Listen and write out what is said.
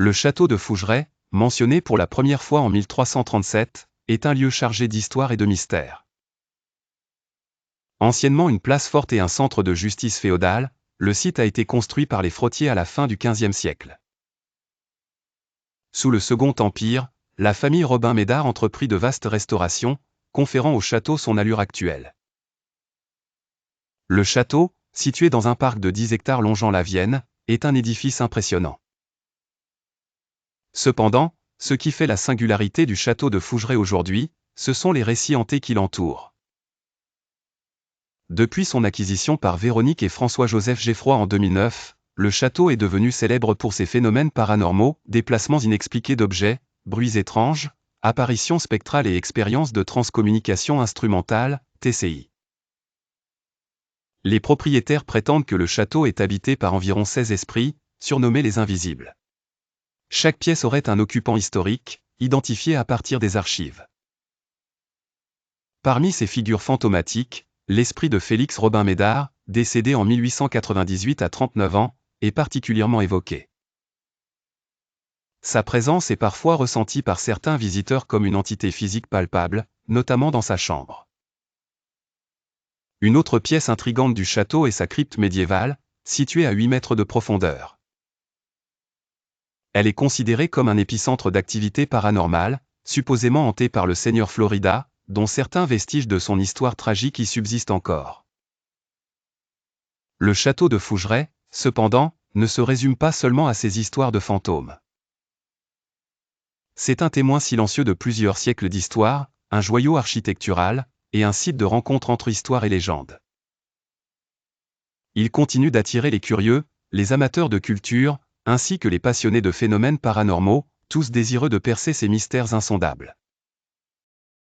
Le château de Fougeray, mentionné pour la première fois en 1337, est un lieu chargé d'histoire et de mystère. Anciennement une place forte et un centre de justice féodale, le site a été construit par les Frottiers à la fin du XVe siècle. Sous le Second Empire, la famille Robin-Médard entreprit de vastes restaurations, conférant au château son allure actuelle. Le château, situé dans un parc de 10 hectares longeant la Vienne, est un édifice impressionnant. Cependant, ce qui fait la singularité du château de Fougeray aujourd'hui, ce sont les récits hantés qui l'entourent. Depuis son acquisition par Véronique et François-Joseph Geffroy en 2009, le château est devenu célèbre pour ses phénomènes paranormaux, déplacements inexpliqués d'objets, bruits étranges, apparitions spectrales et expériences de transcommunication instrumentale, TCI. Les propriétaires prétendent que le château est habité par environ 16 esprits, surnommés les Invisibles. Chaque pièce aurait un occupant historique, identifié à partir des archives. Parmi ces figures fantomatiques, l'esprit de Félix Robin-Médard, décédé en 1898 à 39 ans, est particulièrement évoqué. Sa présence est parfois ressentie par certains visiteurs comme une entité physique palpable, notamment dans sa chambre. Une autre pièce intrigante du château est sa crypte médiévale, située à 8 mètres de profondeur. Elle est considérée comme un épicentre d'activité paranormale, supposément hanté par le seigneur Florida, dont certains vestiges de son histoire tragique y subsistent encore. Le château de Fougeray, cependant, ne se résume pas seulement à ces histoires de fantômes. C'est un témoin silencieux de plusieurs siècles d'histoire, un joyau architectural, et un site de rencontre entre histoire et légende. Il continue d'attirer les curieux, les amateurs de culture, ainsi que les passionnés de phénomènes paranormaux, tous désireux de percer ces mystères insondables.